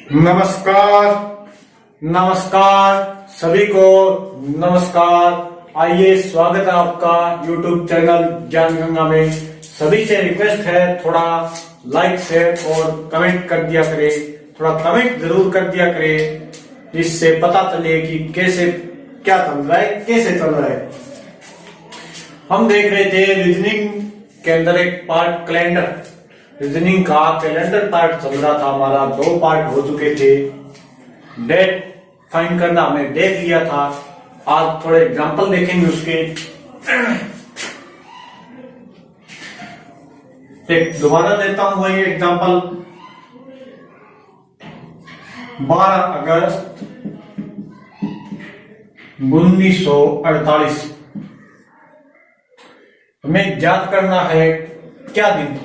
नमस्कार नमस्कार सभी को नमस्कार। आइए, स्वागत है आपका YouTube चैनल ज्ञान गंगा में। सभी से रिक्वेस्ट है, थोड़ा लाइक शेयर और कमेंट कर दिया करे, थोड़ा कमेंट जरूर कर दिया करे, जिससे पता चले कि कैसे क्या चल रहा है, कैसे चल रहा है। हम देख रहे थे रीजनिंग के अंदर एक पार्ट कैलेंडर, रीजनिंग का कैलेंडर पार्ट चल रहा था हमारा। 2 पार्ट हो चुके थे। डेट फाइंड करना हमने देख लिया था। आज थोड़े एग्जांपल देखेंगे उसके। एक दोबारा देता हूं वही एग्जांपल। 12 अगस्त 1948 हमें याद करना है क्या दिन था।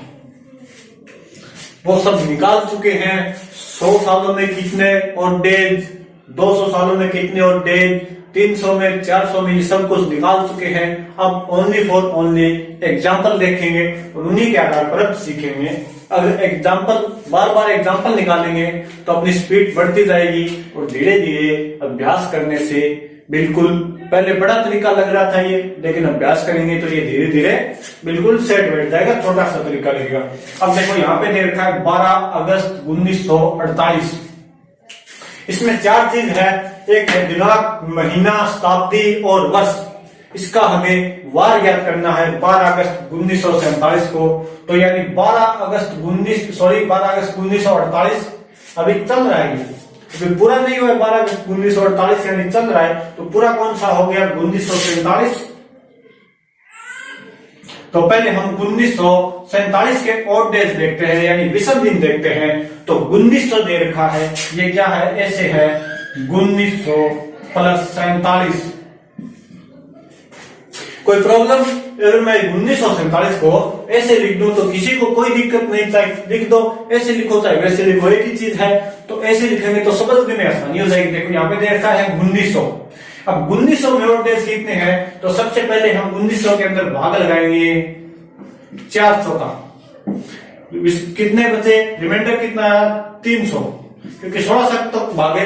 वो सब निकाल चुके हैं। 100 सालों में कितने और डेज, 200 सालों में कितने और डेज, 300 में, 400 में, ये सब कुछ निकाल चुके हैं। अब ओनली फॉर ओनली एग्जाम्पल देखेंगे और उन्हीं के आधार पर अब सीखेंगे। अगर एग्जाम्पल बार बार एग्जाम्पल निकालेंगे तो अपनी स्पीड बढ़ती जाएगी और धीरे धीरे अभ्यास करने से बिल्कुल, पहले बड़ा तरीका लग रहा था ये, लेकिन अभ्यास करेंगे तो ये धीरे धीरे बिल्कुल सेट बैठ जाएगा। छोटा सा तरीका लगेगा। अब देखो यहाँ पे दे रखा है 12 अगस्त 1948। इसमें 4 चीज है। एक है दिनांक, महीना, शताब्दी और वर्ष। इसका हमें वार याद करना है। 12 अगस्त 1947 को, तो यानी 12 अगस्त 1948 अभी चल रहा है। अभी पूरा नहीं हुआ है। 12 अगस्त 1948 यानी चल रहा है, तो पूरा कौन सा हो गया? 1947। तो पहले हम 1947 के ऑड डेज देखते हैं, यानी विषम दिन देखते हैं। तो 1900 दे रखा है। ये क्या है? ऐसे है 1900 प्लस 47। कोई प्रॉब्लम? अगर मैं 1947 को ऐसे लिख दूं तो किसी को कोई दिक्कत नहीं। चाहे लिख दो, ऐसे लिखो चाहे वैसे लिखो, एक ही चीज है। तो ऐसे लिखेंगे तो समझने में आसानी हो जाएगी। देखो यहाँ पे दे रखा है 1900। अब 1900 में और डेज कितने हैं? तो सबसे पहले हम 1900 के अंदर भाग लगाएंगे 400 का। कितने बचे? रिमाइंडर कितना आया? 300। क्योंकि 16 तक तो भाग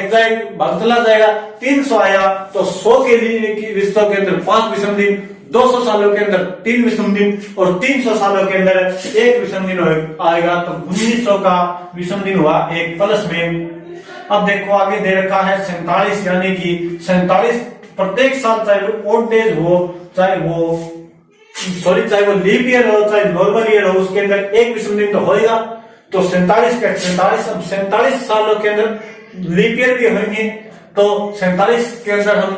चला जाएगा। 300 आया तो 100 के लिए रिश्तों के अंदर 5 विषम दिन, 200 सालों के अंदर 3 विषम दिन और 300 सालों के अंदर 1 विषम दिन आएगा। तो 1900 का विषम दिन हुआ 1 प्लस में। अब देखो आगे दे रखा है 47, यानी कि 47 प्रत्येक साल, चाहे वो ऑड डेज हो, चाहे वो लीप ईयर हो, चाहे नॉर्मल ईयर हो, उसके अंदर 1 विषम दिन तो होएगा। तो 47 का 47, अब 47 सालों के अंदर लीप ईयर भी होंगे। तो 47 के अंदर हम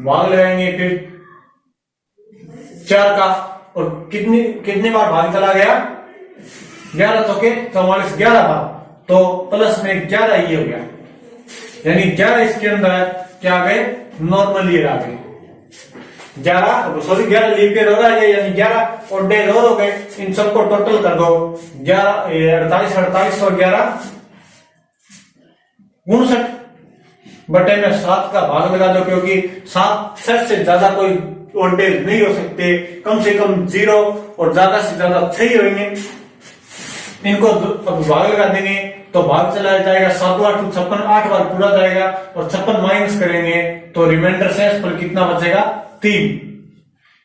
भाग लगाएंगे फिर 4 का, और कितनी बार भाग चला गया? 11 तो के 44, 11 बार। तो प्लस में 11 ये हो गया, यानी 11 इसके अंदर क्या आ गए? नॉर्मल ईयर आ गए। 11 लीप ईयर हो रहा है, यानी 11 और डेज और हो गए। इन सबको टोटल कर दो। 48 और 11 59 बटे में 7 का भाग लगा दो, क्योंकि 7 से ज्यादा कोई और डेज नहीं हो सकते। कम से कम 0 और ज्यादा से ज्यादा 6 होंगे। इनको भाग लगा देंगे तो भाग चला जाएगा। 7 8 56, 8 बार पूरा जाएगा और 56 माइनस करेंगे तो रिमाइंडर शेष पर कितना बचेगा? 3।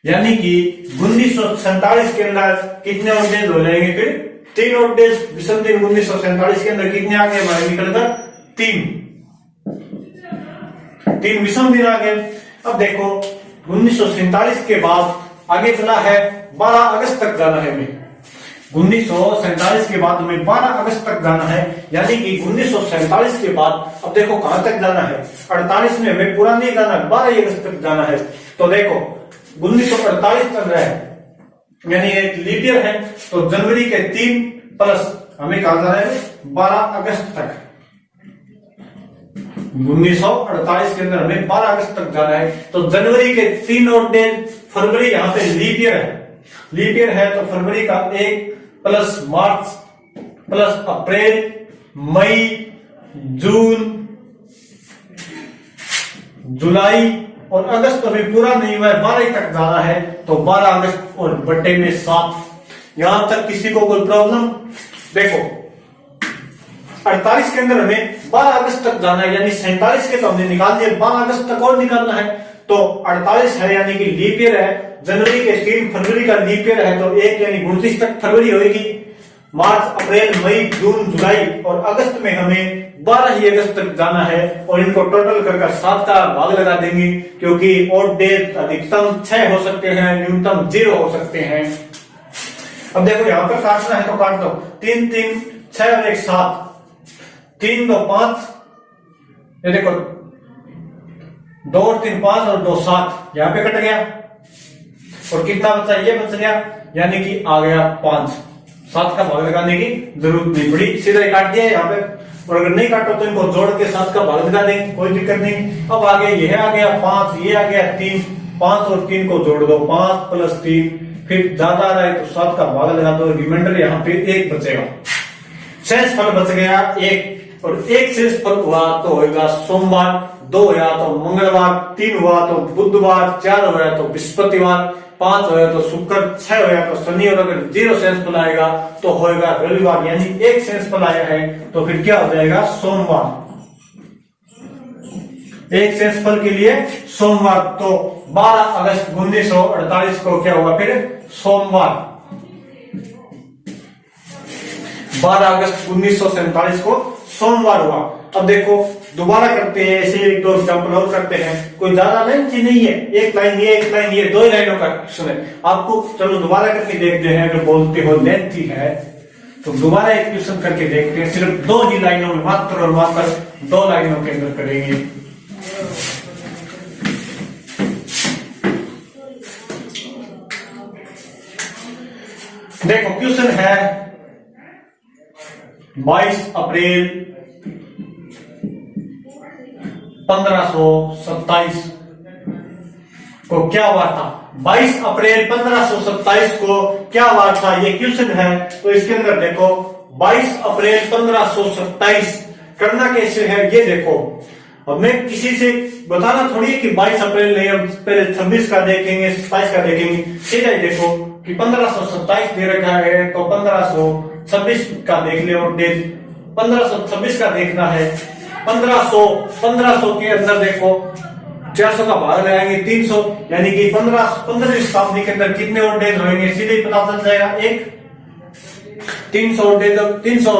यानी कि 1947 के अंदर कितने ऑड डेज हो जाएंगे? फिर 3 ऑड डेज विषम दिन 1947 के अंदर कितने आ गए हमारे निकलकर? 3 विषम दिन आ गए। अब देखो 1947 के बाद आगे चला है 12 अगस्त तक जाना है हमें। 1947 के बाद हमें 12 अगस्त तक जाना है, यानी कि 1947 के बाद अब देखो कहां तक जाना है? 48 में हमें पूरा नहीं जाना, 12 अगस्त तक जाना है। तो देखो 1948 चल रहा है, यानी एक लीप ईयर है। तो जनवरी के 3 प्लस हमें कहा जा रहा है 12 अगस्त तक। 1948 के अंदर हमें 12 अगस्त तक जाना है। तो जनवरी के 3 और डेज, फरवरी यहाँ पे लीप ईयर है। लीप ईयर है तो फरवरी का 1 प्लस मार्च प्लस अप्रैल, मई, जून, जुलाई और अगस्त अभी पूरा नहीं हुआ है। 12 तक जाना है। तो 12 अगस्त और बटे में 7। यहां तक किसी को कोई प्रॉब्लम? देखो 48 के अंदर हमें 12 अगस्त तक जाना है, यानी 47 के तो हमने निकाल दिए, 12 अगस्त तक और निकालना है। तो 48 है यानी कि लीप ईयर है, जनवरी के 3 फरवरी का लीप ईयर है, तो 1 यानी 29 तक फरवरी होगी। मार्च, अप्रैल, मई, जून, जुलाई और अगस्त में हमें 12 ही अगस्त तक जाना है, और इनको टोटल कर 7 का भाग लगा देंगे, क्योंकि ऑड डेज अधिकतम 6 हो सकते हैं, न्यूनतम 0 हो सकते हैं। अब देखो यहाँ पर काटना है तो काट दो, 3 3 6 और 1 7, 3 2 5, ये देखो 2 और 3 5 और 2 7, यहाँ पे कट गया, और कितना बचा, ये बच गया, यानी कि आ गया 5। 7 का भाग लगाने की जरूरत नहीं पड़ी, सीधा ही काट दिया यहाँ पे। और अगर नहीं काटो तो इनको जोड़ के 7 का भाग लगा देंगे, कोई दिक्कत नहीं। अब आगे यह आ गया 5, ये आ गया 3, 5 और 3 को जोड़ दो, 5 + 3, फिर ज्यादा आ रहा है तो 7 का भाग लगा दो, रिमाइंडर यहाँ पे 1 बचेगा। शेष फल बच गया 1, और 1 शेष फल हुआ तो होगा सोमवार, 2 हुआ तो मंगलवार, 3 हुआ तो बुधवार, 4 हुआ तो बृहस्पतिवार, 5 होया तो शुक्र, 6 होया तो शनि, और अगर 0 शेष फल आएगा तो होएगा रविवार, यानी 1 शेष फल आया है तो फिर क्या हो जाएगा, सोमवार। 1 शेष फल के लिए सोमवार, तो 12 अगस्त 1948 को क्या हुआ फिर, सोमवार। 12 अगस्त 1947 को सोमवार हुआ। अब देखो दोबारा करते हैं, ऐसे 1 2 एग्जाम्पल और करते हैं, कोई ज्यादा लेंथी नहीं है, एक लाइन ये, एक लाइन ये, 2 ही लाइनों का क्वेश्चन है आपको। चलो दोबारा करके देखते हैं, अगर बोलते हो लेंथी है तो दोबारा एक क्वेश्चन करके देखते हैं, सिर्फ 2 ही लाइनों में, मात्र और मात्र 2 लाइनों के अंदर करेंगे। देखो क्वेश्चन है 22 अप्रैल 1527 को क्या वार था। 22 अप्रैल 1527 को क्या वार था, ये क्वेश्चन है। तो इसके अंदर देखो 22 अप्रैल 1527 करना कैसे है, ये देखो। अब मैं किसी से बताना थोड़ी है कि 22 अप्रैल नहीं, हम पहले 26 का देखेंगे, 27 का देखेंगे। सीधा ही देखो कि 1527 दे रखा है तो 1526 का देख ले, और डेट 1526 का देखना है। 1500 के अंदर देखो 400 का भाग लगाएंगे 300, यानी कि 15वीं शताब्दी के अंदर कितने और डेज होंगे, सीधे ही पता चल जाएगा। एक 300 डेज, 300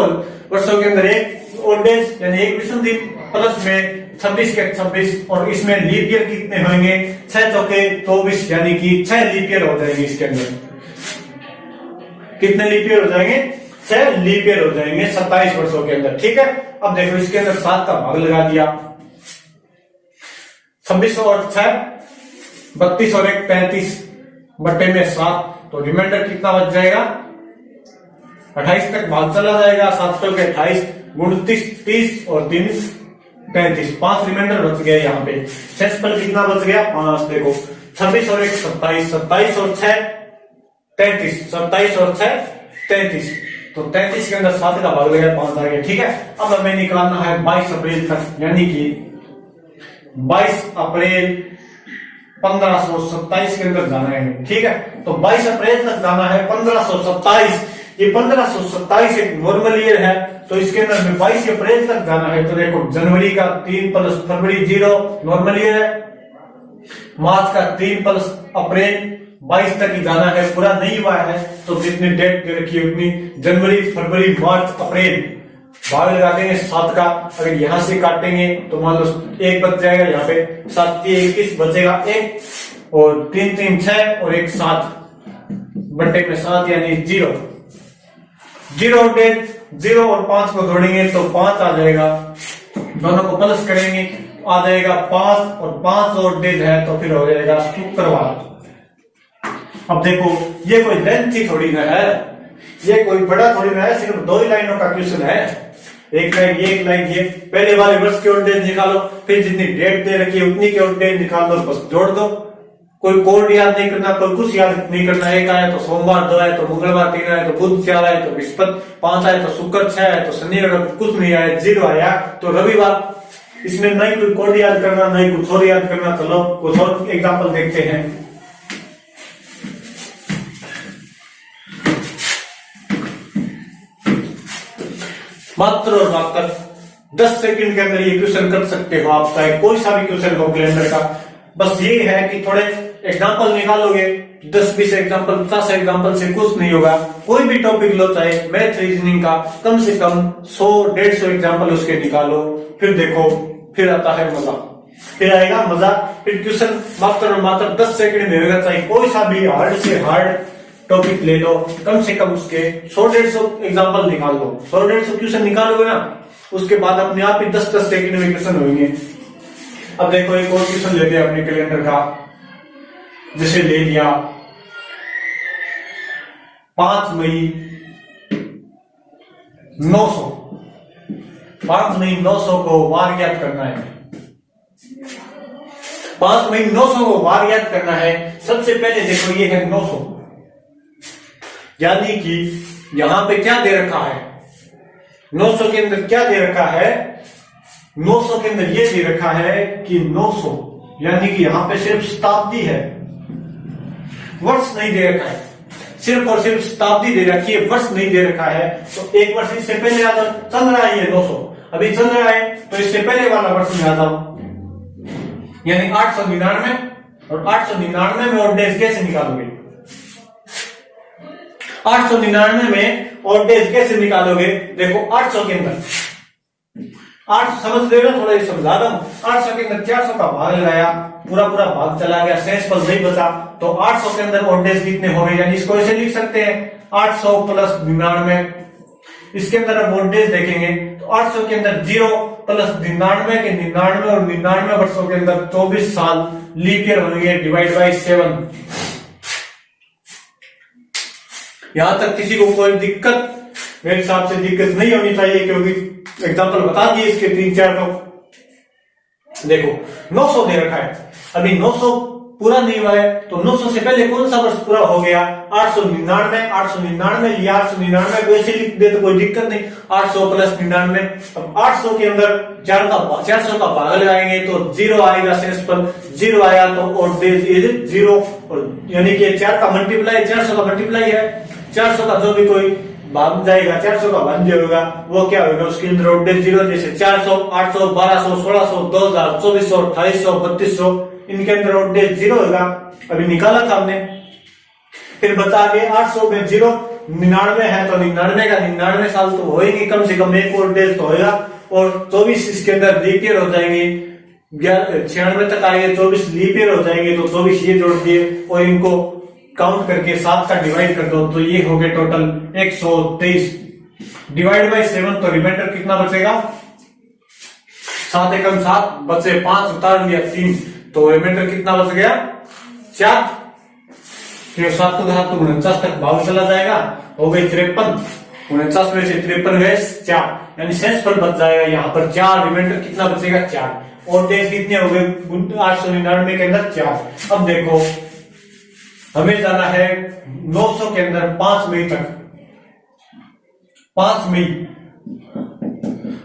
वर्षों के अंदर एक और डेज, यानी एक विषम दिन, प्लस में 26 के 26, और इसमें लीप ईयर कितने होंगे, 6 चौके 24, यानी कि 6 लीप ईयर हो जाएंगे। इसके अंदर कितने लीप ईयर हो जाएंगे, 6 लीप ईयर हो जाएंगे 27 वर्षों के अंदर। ठीक है, अब देखो इसके अंदर 7 का भाग लगा दिया, 26 और 6 32 और 1 35 बट्टे में 7, तो रिमाइंडर कितना बच जाएगा, 28 तक भाग चला जाएगा। 7 के 28, 29 30 और 3 35, 5 रिमाइंडर बच गया यहाँ पे। शेषफल कितना बच गया, 5। देखो 26 और 1 27, 27 और 6 33, 27 और 6 33, तो 33 के अंदर 7 का भाग लगा 5 आ गया। ठीक है, अब हमें निकालना है 22 अप्रैल तक, यानी कि 22 अप्रैल 1527 के अंदर जाना है। ठीक है, तो 22 अप्रैल तक जाना है 1527। ये 1527 एक नॉर्मल ईयर है, तो इसके अंदर में 22 अप्रैल तक जाना है। तो देखो जनवरी का 3 + फरवरी 0 नॉर्मल ईयर है, मार्च का 3 + अप्रैल 22 तक ही जाना है, पूरा नहीं हुआ है तो जितनी डेट दे रखी है उतनी, जनवरी फरवरी मार्च अप्रैल, भाग लगा देंगे 7 का। अगर यहां से काटेंगे तो मान लो 1 बच जाएगा, यहाँ पे 7 × 21 बचेगा 1, और 3 3 6 और 1 7 बट्टे में 7, यानी 0 डेट। 0 और 5 को जोड़ेंगे तो 5 आ जाएगा, दोनों को प्लस करेंगे आ जाएगा 5, और 5 और डेज है तो फिर हो जाएगा शुक्रवार। अब देखो ये कोई लेंथी थोड़ी ना है, ये कोई बड़ा थोड़ी ना है, सिर्फ 2 ही लाइनों का क्वेश्चन है। एक लाइन ये, एक लाइन ये, पहले वाले वर्ष के ऑड डेज निकालो, फिर जितनी डेट दे रखी है उतनी के ऑड डेज निकाल दो, बस जोड़ दो। कोई कोड याद नहीं करना, कोई कुछ याद नहीं करना। 1 आया तो सोमवार, 2 आया तो मंगलवार, 3 आया तो बुध, 4 आया तो बृहस्पति, 5 आया तो शुक्र, 6 आया तो शनि, अगर कुछ नहीं आया 0 आया तो रविवार। इसमें नहीं कोई कोड याद करना, नहीं कुछ और याद करना। चलो कुछ और एग्जाम्पल देखते हैं। मात्र और मात्र 10 सेकंड के अंदर ये क्वेश्चन कर सकते हो आप, चाहे कोई सा भी क्वेश्चन हो कैलेंडर का। बस ये है कि थोड़े एग्जांपल निकालोगे, 10-20 एग्जांपल 50 एग्जांपल से कुछ नहीं होगा। कोई भी टॉपिक लो, चाहे मैथ रीजनिंग का, कम से कम 100-150 एग्जांपल उसके निकालो, फिर देखो, फिर आता है मजा, फिर आएगा मजा। फिर क्वेश्चन मात्र और मात्र 10 सेकंड में होगा, चाहे कोई सा भी हार्ड से हार्ड टॉपिक ले लो, कम से कम उसके 100-150 एग्जांपल निकाल लो। 100-150 क्वेश्चन निकालोगे ना, उसके बाद अपने आप ही 10-10 सेकंड में क्वेश्चन होंगे। अब देखो एक और क्वेश्चन लेते हैं अपने कैलेंडर का, जैसे ले लिया 5 मई 900, 5 मई 900 को वार ज्ञात करना है। 5 मई 900 को वार ज्ञात करना है। सबसे पहले देखो ये है 900, यानी कि यहां पे क्या दे रखा है, 900 के अंदर क्या दे रखा है, 900 के अंदर ये दे रखा है कि 900, यानी कि यहां पे सिर्फ शताब्दी है, वर्ष नहीं दे रखा है, सिर्फ और सिर्फ शताब्दी दे रखी है, वर्ष नहीं दे रखा है। तो एक वर्ष इससे पहले आ जाओ, चल रहा है ये 900 अभी चल रहा है, तो इससे पहले वाला वर्ष में आ जाओ, यानी 899, और 899 में और डेज कैसे निकालोगे, 899 में और डेज कैसे निकालोगे। देखो 800 के अंदर 8 समझ देगा, थोड़ा समझा रहा हूं। 800 के अंदर 400 का भाग लगाया, पूरा पूरा भाग चला गया, शेष पद नहीं बचा, तो 800 के अंदर और डेज कितने हो गए, यानी इसको ऐसे लिख सकते हैं 800 प्लस 99। इसके अंदर अब और डेज देखेंगे तो 800 के अंदर 0 प्लस 99 के 99 और 99 वर्षों के अंदर 24 साल लीप ईयर होंगे, डिवाइड बाई 7। यहां तक किसी को कोई दिक्कत, मेरे हिसाब से दिक्कत नहीं होनी चाहिए, क्योंकि एग्जांपल बता दिए इसके 3-4। तो देखो 900 दे रखा है, अभी 900 पूरा नहीं हुआ है, तो 900 से पहले कौन सा वर्ष पूरा हो गया, 899। 899 लिया, 899 को ऐसे लिख दे तो कोई दिक्कत नहीं, 800 प्लस 99। अब 800 के अंदर 400 का भाग लगाएंगे तो 0 आएगा, शेष पर 0 आया, तो और डेज इज 0, और यानी कि 4 का मल्टीप्लाई 400 का मल्टीप्लाई है, 400 का जो भी कोई भाग जाएगा, 400 का भाग जो होगा वो क्या होगा, उसके अंदर और डेज 0, जैसे 400, 800, 1200, 1600, 2000, 2400, 2800, 3200, इनके अंदर और डेज 0 होगा, अभी निकाला था हमने। फिर बचा के 800 में 0, 99 है तो 99 का 99 साल तो होएंगे, कम से कम एक और डेज तो होगा, और 24 इसके अंदर लीप ईयर हो जाएंगे, 96 तक आएंगे, 24 लीप ईयर हो जाएंगे, तो 24 ये जोड़ दिए और इनको काउंट करके 7 का डिवाइड कर दो, तो ये हो गए टोटल 123 डिवाइड बाई 7, तो रिमाइंडर कितना बचेगा, 7 एकम 7 बचे 5 उतार लिया 3, तो रिमाइंडर कितना बच गया 4। फिर 7 को 49 तक भाग चला जाएगा, हो गई 53, 49 में से 53 गए 4, यानी शेष फल बच जाएगा यहाँ पर 4, रिमाइंडर कितना बचेगा 4, और डेज कितने हो गए 899 के अंदर 4। अब देखो हमें जाना है 900 के अंदर 5 मई तक, 5 मई।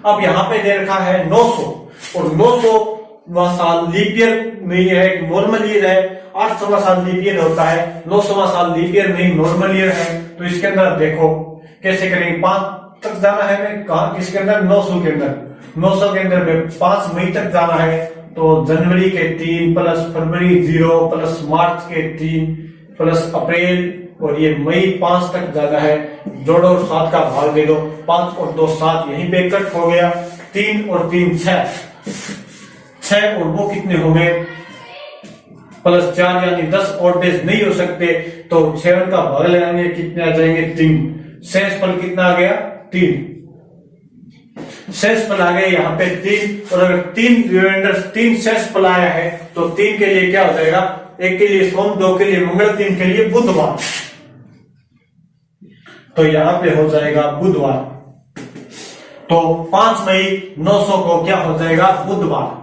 अब यहां पे दे रखा है 900, और 900वां साल लीप ईयर नहीं है, नॉर्मल ईयर है। 800वां साल लीप ईयर होता है, 900वां साल लीप ईयर नहीं, नॉर्मल ईयर है। तो इसके अंदर देखो कैसे करेंगे, 5 तक जाना है, मैं कहा किसके अंदर 900 के अंदर, 900 के अंदर 5 मई तक जाना है, तो जनवरी के 3 प्लस फरवरी 0 प्लस मार्च के 3 प्लस अप्रैल, और ये मई 5 तक जाना है, जोड़ो और 7 का भाग दे दो, 5 और 2 7, यहीं पे कट हो गया, 3 और 3 6 और वो कितने हो गए प्लस 4, यानी 10 और डेज नहीं हो सकते, तो 7 का भाग लगाएंगे, कितने आ जाएंगे 3, शेष फल कितना आ गया 3, शेष फल आ गए यहाँ पे 3, और अगर 3 रिमाइंडर 3 शेष फल आया है तो 3 के लिए क्या हो जाएगा, 1 के लिए सोम, 2 के लिए मंगल, 3 के लिए बुधवार, तो यहां पे हो जाएगा बुधवार। तो 5 मई 900 को क्या हो जाएगा बुधवार,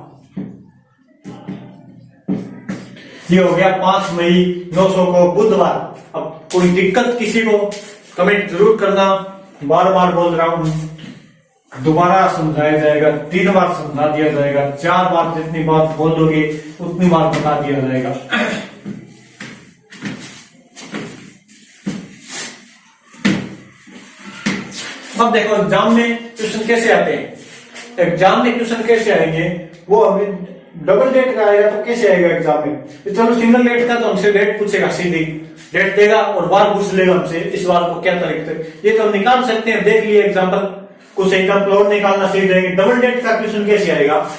ये हो गया 5 मई 900 को बुधवार। अब कोई दिक्कत किसी को कमेंट जरूर करना, बार बार बोल रहा हूं, दोबारा समझाया जाएगा, 3 बार समझा दिया जाएगा, 4 बार जितनी बात बोलोगे उतनी बार बता दिया जाएगा। अब देखो एग्जाम में क्वेश्चन कैसे आते हैं, एग्जाम में क्वेश्चन कैसे आएंगे, वो हमें डबल डेट का आएगा तो कैसे आएगा एग्जाम में। तो चलो सिंगल डेट का तो हमसे डेट पूछेगा, सीधी डेट देगा और बार पूछ लेगा हमसे इस बार को क्या तारीख तक, ये तो हम निकाल सकते हैं। देख लिए एग्जाम्पल, कुछ एग्जाम्पल और निकालना सीख जाएंगे। डबल डेट का क्वेश्चन कैसे आएगा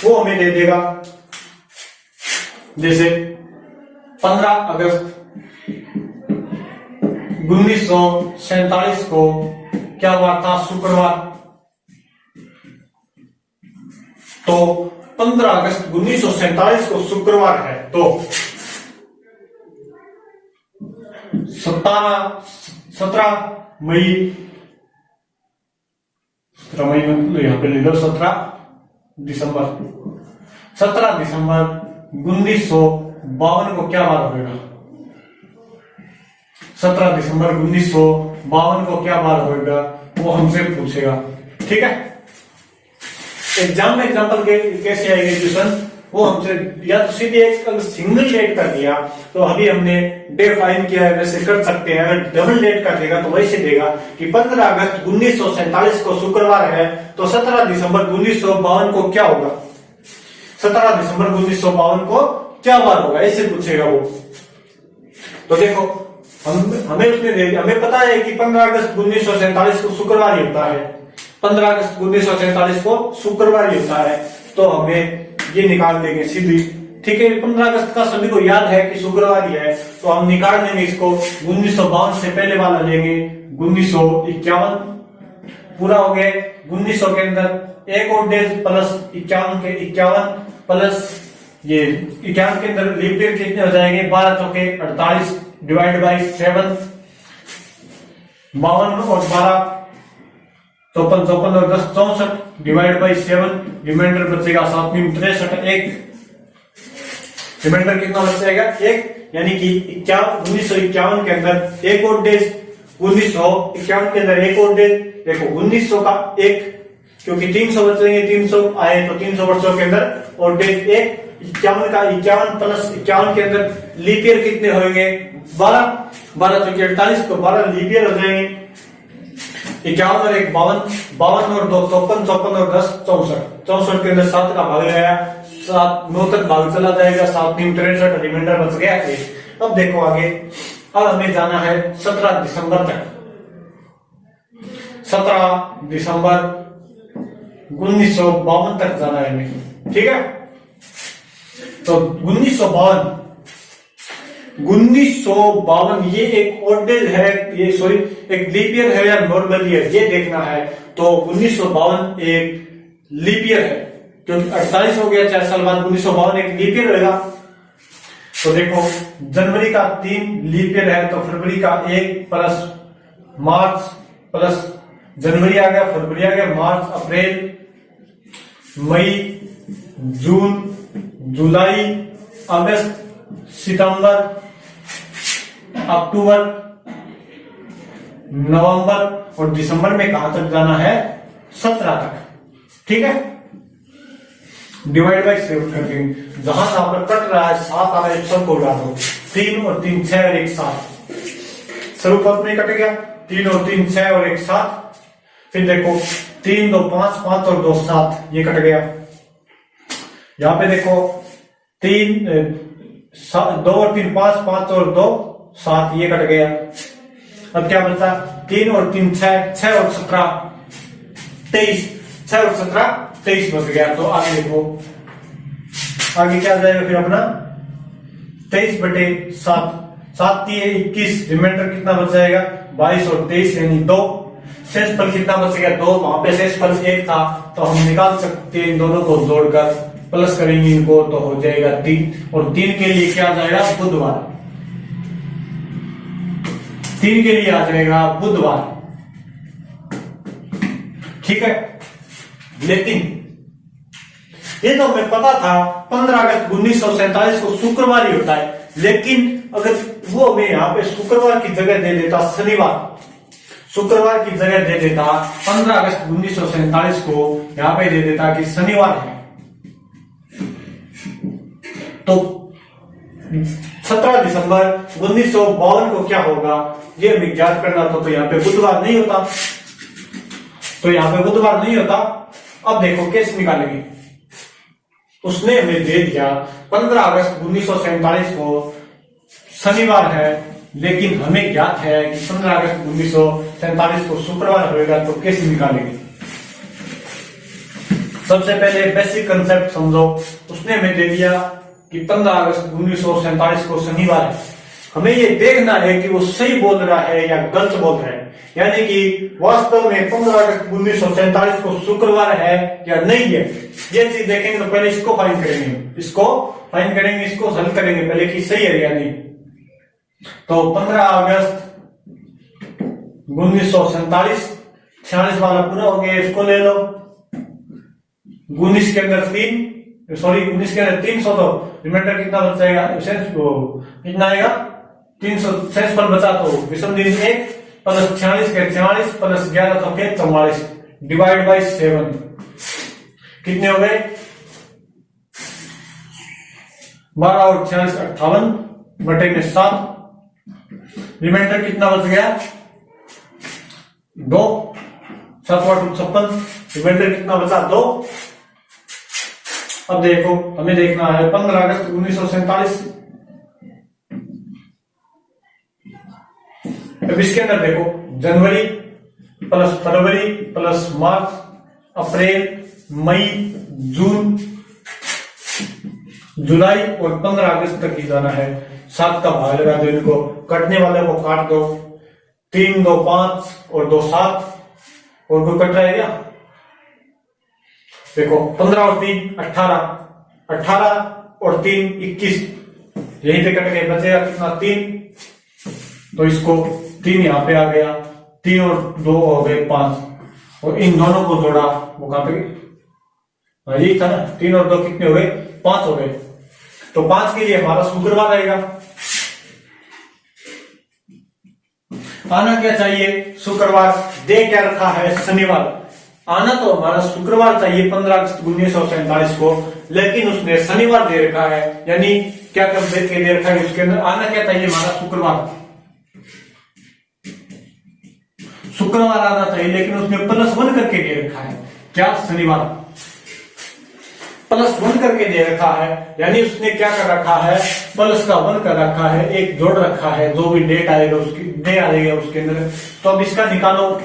वो हमें दे देगा, जैसे 15 अगस्त 1947 को क्या बात था, शुक्रवार। तो 15 अगस्त 1947 को शुक्रवार है, तो 17 मई में यहां पे ले लो 17 दिसंबर 1952 को क्या बार होगा, 17 दिसंबर 1952 को क्या बार होगा वो हमसे पूछेगा। ठीक है, एग्जाम में एग्जाम्पल कैसे आएंगे क्वेश्चन, वो हमसे या तो सीधे एक सिंगल डेट का दिया तो अभी हमने डे फाइन किया है वैसे कर सकते हैं। अगर डबल डेट का देगा तो वैसे देगा कि 15 अगस्त 1947 को शुक्रवार है, तो 17 दिसंबर 1952 को क्या होगा, 17 दिसंबर 1952 को क्या बार होगा, ऐसे पूछेगा वो। तो देखो हमें उसने दे दिया, हमें पता है कि 15 अगस्त 1947 को शुक्रवार ही होता है, 15 अगस्त 1947 को शुक्रवार ही होता है, तो हमें ये निकाल देंगे सीधी। ठीक है, 15 अगस्त का सभी को याद है कि शुक्रवार ही है, तो हम निकाल देंगे इसको। 1952 से पहले वाला लेंगे 1951, पूरा हो गया। 1900 के अंदर एक और डेज प्लस 51 के 51 प्लस ये 51 के अंदर लीप ईयर कितने हो जाएंगे, 12 चौके 48 डिवाइड बाई 7, 52 और 12 54 और 10 64 डिवाइड बाई 7, रिमाइंडर बचेगा 7 63 एक, रिमाइंडर कितना बच जाएगा 1, यानी कि 1951 के अंदर एक और डेज, 1951 के अंदर एक और डेज। देखो 1900 का एक, क्योंकि 300 बचेंगे, 300 आए तो 300 वर्षों के अंदर और डेज एक। 51 का 51 प्लस 51 के अंदर लीप ईयर कितने होंगे 12 चौके 48, तो 12 लीप ईयर हो जाएंगे। 51 और 1 52 और 2 54 और 10 64 के अंदर 7 का भाग गया, 7 9 तक भाग चला जाएगा, 7 3 63, रिमाइंडर बच गया 1। अब देखो आगे, अब हमें जाना है 17 दिसंबर तक, 17 दिसंबर 1952 तक जाना है हमें। ठीक है, तो 1952 ये एक ऑर्डिनल है, ये सॉरी एक लीप ईयर है या नॉर्मल ईयर, ये देखना है। तो 1952 एक लीप ईयर है, क्योंकि 48 हो गया 4 साल बाद, 1952 एक लीप ईयर रहेगा। तो देखो जनवरी का 3 लीप ईयर है, तो फरवरी का 1 प्लस मार्च प्लस जनवरी आ गया, फरवरी आ गया, मार्च अप्रैल मई जून जुलाई अगस्त सितंबर अक्टूबर नवंबर और दिसंबर में कहां तक जाना है 17 तक। ठीक है, डिवाइड बाई 7 कर देंगे, जहां जहां पर कट रहा है 7 आ रहा है सबको उड़ा दो, 3 और 3 6 और 1 7, स्वरूप में कट गया, 3 और 3 6 और 1 7। फिर देखो 3 2 5 5 और 2 7, ये कट गया। यहां पे देखो 3 2 और 3 5 5 और 2 7, ये कट गया। अब क्या बचा, 3 और 3 6 6 और 17 23, 6 और 17 23 बच गया। तो आगे देखो, आगे क्या जाएगा फिर अपना 23 बटे 7, 7 3 21, रिमाइंडर कितना बच जाएगा 22 और 23 यानी 2। शेष फल कितना बचेगा 2, वहां पे शेष फल 1 था, तो हम निकाल सकते हैं इन दोनों को जोड़कर, प्लस करेंगे इनको तो हो जाएगा 3, और 3 के लिए क्या आ जाएगा बुधवार, 3 के लिए आ जाएगा बुधवार। ठीक है, लेकिन ये तो हमें पता था 15 अगस्त 1947 को शुक्रवार ही होता है, लेकिन अगर वो हमें यहाँ पे शुक्रवार की जगह दे देता शनिवार, शुक्रवार की जगह दे देता 15 अगस्त 1947 को यहाँ पे दे देता कि शनिवार है, तो 17 दिसंबर 1952 को क्या होगा ये हमें ज्ञात करना था, तो यहाँ पे बुधवार नहीं होता, तो यहाँ पे बुधवार नहीं होता। अब देखो कैसे निकालेंगे। उसने हमें दे दिया 15 अगस्त 1947 को शनिवार है, लेकिन हमें ज्ञात है कि 15 अगस्त 1947 को शुक्रवार होगा, तो कैसे निकालेंगे। सबसे पहले बेसिक कंसेप्ट समझो। उसने हमें दे दिया कि 15 अगस्त 1947 को शनिवार है, हमें ये देखना है कि वो सही बोल रहा है या गलत बोल रहा है, यानी कि वास्तव में 15 अगस्त 1947 को शुक्रवार है या नहीं है। ये चीज देखेंगे, तो पहले इसको फाइंड करेंगे, इसको हल करेंगे पहले कि सही है या नहीं। तो 15 अगस्त 1947, 46 वाला पूरा हो गया, इसको ले लो। 19 के अंदर 19 के अंदर 300, तो रिमाइंडर कितना बच जाएगा, कितना आएगा 300, शेष पर बचा तो विषम दिन 1 प्लस 46 के 46 प्लस 11 तो के 44 डिवाइड बाई 7 कितने हो गए 12 और 46 58 बटे में 7, रिमाइंडर कितना बच गया 2, 7 और 56, रिमाइंडर कितना बचा 2। अब देखो हमें देखना है 15 अगस्त 1947। अब इसके अंदर देखो जनवरी प्लस फरवरी प्लस मार्च अप्रैल मई जून जुलाई और 15 अगस्त तक ही जाना है। 7 का भाग लगा दो, इनको कटने वाले को काट दो, 3 2 5 और 2 7, और कोई कट रहा है क्या। देखो 15 और 3 18, 18 और 3 21, यहीं पे कट गए, बचेगा कितना 3, तो इसको 3 यहाँ पे आ गया, 3 और 2 हो गए 5, और इन दोनों को जोड़ा वो कहां पे यही था ना, 3 और 2 कितने हो गए 5 हो गए। तो 5 के लिए हमारा शुक्रवार आएगा। आना क्या चाहिए शुक्रवार, दे क्या रखा है शनिवार, आना तो हमारा शुक्रवार चाहिए 15 अगस्त 1947 को, लेकिन उसने शनिवार दे रखा है, यानी क्या कर दे रखा है उसके अंदर, आना क्या चाहिए हमारा शुक्रवार आना चाहिए, लेकिन उसने +1 करके दे रखा है, क्या शनिवार +1 करके दे रखा है, यानी उसने क्या कर रखा है प्लस का 1 कर रखा है, एक जोड़ रखा है, जो भी डेट आएगा उसकी डे आएगा उसके अंदर। तो अब इसका निकालो,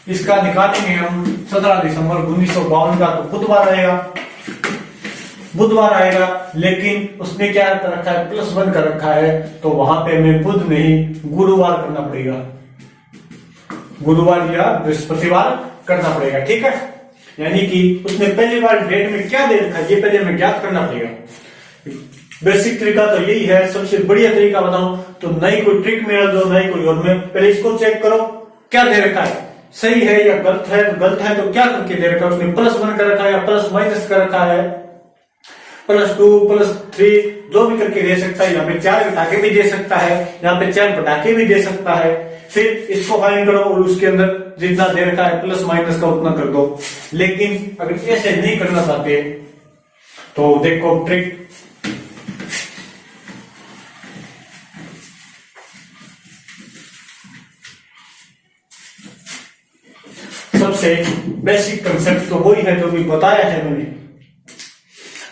इसका निकालेंगे हम 17 दिसंबर 1952 का, तो बुधवार आएगा, लेकिन उसने क्या कर रखा है +1 कर रखा है, तो वहां पे हमें बुध नहीं गुरुवार करना पड़ेगा, गुरुवार या बृहस्पतिवार करना पड़ेगा, ठीक है। यानी कि उसने पहली बार डेट में क्या दे रखा है ये पहले हमें ज्ञात करना पड़ेगा। बेसिक तरीका तो यही है, सबसे बढ़िया तरीका बताऊं तो नई कोई ट्रिक मेरा दो, नई कोई और में पहले इसको चेक करो क्या दे रखा है, सही है या गलत है। गलत है तो क्या करके दे रखा है उसने, +1 कर रखा है या प्लस कर रखा है, +2 +3 जो भी करके दे सकता है। यहाँ पे 4 घटा के भी दे सकता है, यहाँ पे 4 घटा के भी दे सकता है। फिर इसको फाइंड करो और उसके अंदर जितना दे रखा है +- का उतना कर दो। लेकिन अगर ऐसे नहीं करना चाहते तो देखो ट्रिक, सबसे बेसिक कंसेप्ट तो वही है जो भी बताया है मैंने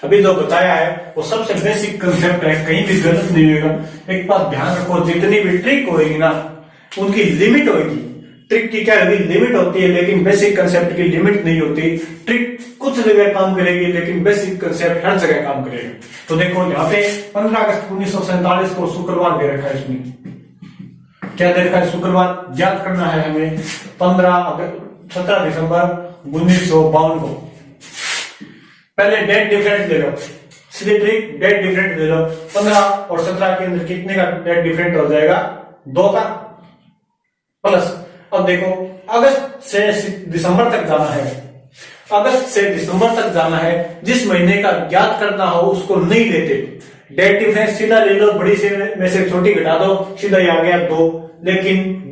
अभी जो बताया है वो सबसे बेसिक कंसेप्ट है, कहीं भी गलत नहीं होगा। एक बात ध्यान रखो, जितनी भी ट्रिक होगी ना उनकी लिमिट होगी। ट्रिक की क्या होगी, लिमिट होती है, लेकिन बेसिक कंसेप्ट की लिमिट नहीं होती। ट्रिक कुछ जगह काम करेगी लेकिन बेसिक कंसेप्ट हर जगह काम करेगा। तो देखो यहाँ पे 15 अगस्त 1947 को शुक्रवार दे रखा है, इसमें क्या दे रखा है शुक्रवार ज्ञात करना है हमें। 17 दिसंबर 1952 को पहले डेट डिफरेंट ले लो, सीधे ट्रिक डेट डिफरेंट ले लो। 15 और 17 के अंदर कितने का डेट डिफरेंट हो जाएगा, 2 का प्लस। अब देखो अगस्त से दिसंबर तक जाना है, अगस्त से दिसंबर तक जाना है, जिस महीने का ज्ञात करना हो उसको नहीं लेते। डेट डिफरेंस सीधा ले लो, बड़ी से में से छोटी घटा दो, सीधा ही आ गया 2। लेकिन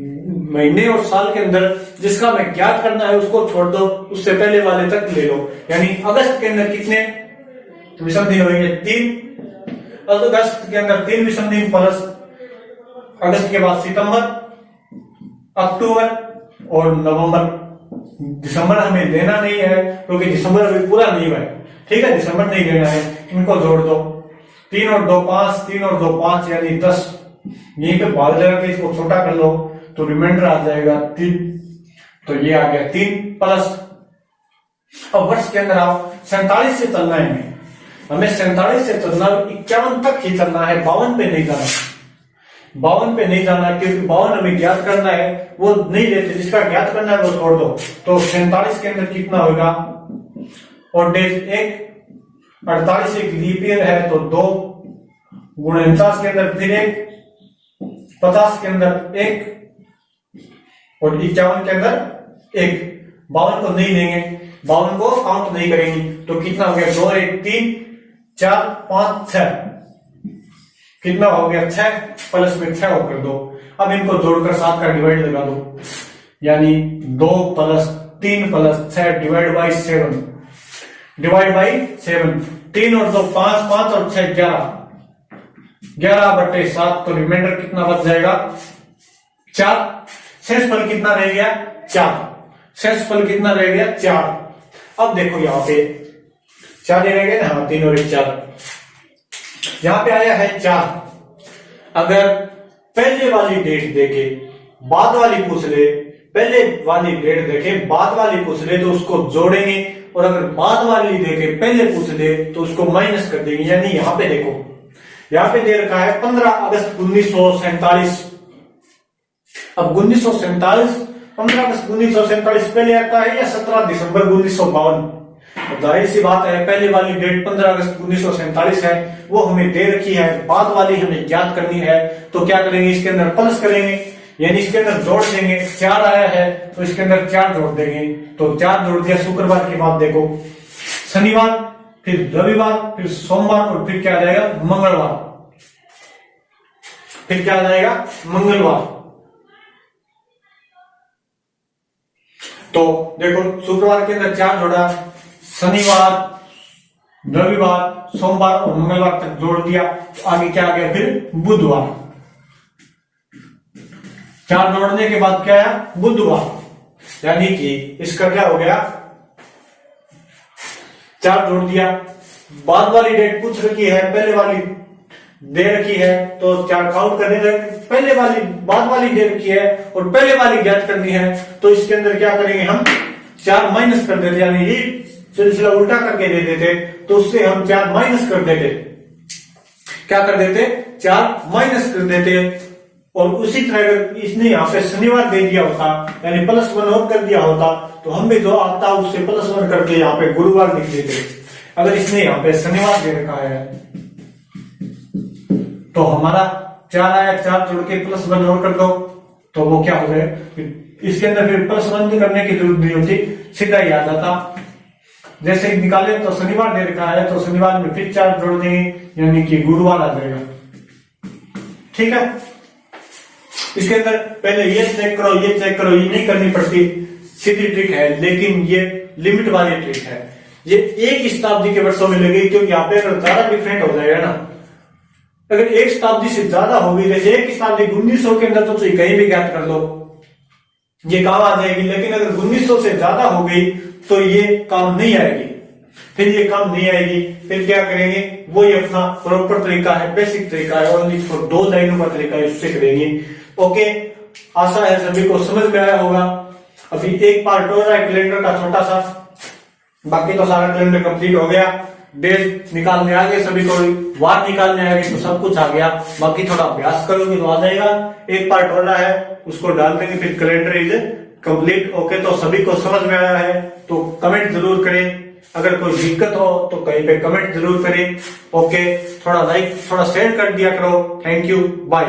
महीने और साल के अंदर जिसका मैं ज्ञात करना है उसको छोड़ दो, उससे पहले वाले तक ले लो। यानी अगस्त के अंदर कितने विषम दिन होंगे, 3। अगस्त के अंदर 3 विषम दिन प्लस अगस्त के बाद सितंबर अक्टूबर और नवंबर, दिसंबर हमें देना नहीं है क्योंकि दिसंबर अभी पूरा नहीं हुआ है, ठीक है, दिसंबर नहीं देना है, इनको जोड़ दो, 3 और 2 5, 3 और 2 5 यानी 10, यहीं पे भाग लगा के इसको छोटा कर लो तो रिमाइंडर आ जाएगा 3, तो ये आ गया 3 प्लस। अब वर्ष के अंदर आओ, 47 से चलना है हमें 47 से चलना, 51 तक ही चलना है, 52 पे नहीं जाना, 52 पे नहीं जाना क्योंकि 52 हमें ज्ञात करना है, वो नहीं लेते, जिसका ज्ञात करना है वो छोड़ दो। तो 47 के अंदर कितना होगा, और डेज 1, 48 एक लीप ईयर है तो 2, 49 के अंदर फिर 1, 50 के अंदर 1 और 51 के अंदर 1। 52 को नहीं लेंगे, 52 को काउंट नहीं करेंगे, तो कितना हो गया, 2 1 3 4 5 6, कितना हो गया 6, प्लस में 6 कर दो। अब इनको जोड़कर 7 का डिवाइड लगा दो, यानी 2 plus 3 plus 6 divide by 7, divide by 7, 3 और 2 5, 5 और 6 11, 11/7, तो रिमाइंडर कितना बच जाएगा 4, शेषफल कितना रह गया 4, शेषफल कितना रह गया 4। अब देखो यहाँ पे 4 रह गए ना, हाँ 3 और 1 4, यहाँ पे आया है 4। अगर पहले वाली डेट देखे बाद वाली पूछ ले, पहले वाली डेट देखे बाद वाली पूछ ले तो उसको जोड़ेंगे, और अगर बाद वाली देखे पहले पूछ ले तो उसको माइनस कर देंगे। यानी यहाँ पे देखो, यहाँ पे दे रखा है 15 अगस्त 1947। अब 1947, 15 अगस्त 1947 पहले आता है या 17 दिसंबर 1952? जाहिर सी बात है पहले वाली डेट 15 अगस्त 1947 है, वो हमें दे रखी है, बाद वाली हमें ज्ञात करनी है, तो क्या करेंगे, इसके अंदर प्लस करेंगे, यानी इसके अंदर जोड़ देंगे। 4 आया है तो इसके अंदर 4 जोड़ देंगे, तो 4 जोड़ दिया। शुक्रवार के बाद देखो शनिवार, फिर रविवार, फिर सोमवार, और फिर क्या आ जाएगा मंगलवार, फिर क्या आ जाएगा मंगलवार। तो देखो शुक्रवार के अंदर 4 जोड़ा, शनिवार, रविवार, सोमवार और मंगलवार तक जोड़ दिया, तो आगे क्या आ गया फिर बुधवार। 4 जोड़ने के बाद क्या आया बुधवार, यानी कि इसका क्या हो गया 4 जोड़ दिया। बाद वाली डेट पूछ रखी है, पहले वाली दे रखी है, तो 4 काउंट करने लगे, पहले वाली बाद वाली दे रखी है और पहले वाली ज्ञात करनी है, तो इसके अंदर क्या करेंगे हम 4 माइनस कर देते, यानी ये सिलसिला उल्टा करके दे देते, तो उससे हम 4 माइनस कर देते, क्या कर देते 4 माइनस कर देते। और उसी तरह अगर इसने यहाँ पे शनिवार दे दिया होता, यानी +1 और कर दिया होता, तो हम भी जो आता उससे +1 करके यहाँ पे गुरुवार लिख देते। अगर इसने यहाँ पे शनिवार दे रखा है तो हमारा 4 आया, 4 जोड़ के +1 और कर दो, तो वो क्या हो गया, इसके अंदर फिर +1 करने की जरूरत नहीं होती, सीधा ही आ जाता। जैसे निकाले तो शनिवार दे रखा है, तो शनिवार में फिर 4 जोड़ देंगे, यानी कि गुरुवार आ जाएगा। ठीक है, इसके अंदर पहले ये चेक करो, ये चेक करो, ये नहीं करनी पड़ती, सीधी ट्रिक है, लेकिन ये लिमिट वाली ट्रिक है। ये एक शताब्दी के वर्षों में लगी, क्योंकि यहाँ पे अगर ज्यादा डिफरेंट हो जाएगा ना, अगर एक शताब्दी से ज्यादा होगी, जैसे एक शताब्दी 1900 के अंदर, तो कहीं भी ज्ञात कर लो, ये काम आ जाएगी। लेकिन अगर 1900 से ज्यादा हो गई तो ये काम नहीं आएगी, फिर ये काम नहीं आएगी। फिर क्या करेंगे, वो ये अपना प्रॉपर तरीका है, बेसिक तरीका है, ओनली फॉर 2 लाइनों का तरीका है, उससे करेंगे। ओके, आशा है सभी को समझ में आया होगा। अभी एक पार्ट हो रहा है कैलेंडर का छोटा सा, बाकी तो सारा कैलेंडर कंप्लीट हो गया। डेज निकालने आ गए सभी को, वार निकालने आ गए तो सब कुछ आ गया, बाकी थोड़ा अभ्यास करोगे तो आ जाएगा। एक पार्ट हो रहा है उसको डाल देंगे, फिर कैलेंडर इज कंप्लीट। ओके, तो सभी को समझ में आया है तो कमेंट जरूर करें, अगर कोई दिक्कत हो तो कहीं पे कमेंट जरूर करें। ओके, थोड़ा लाइक थोड़ा शेयर कर दिया करो। Thank you, bye.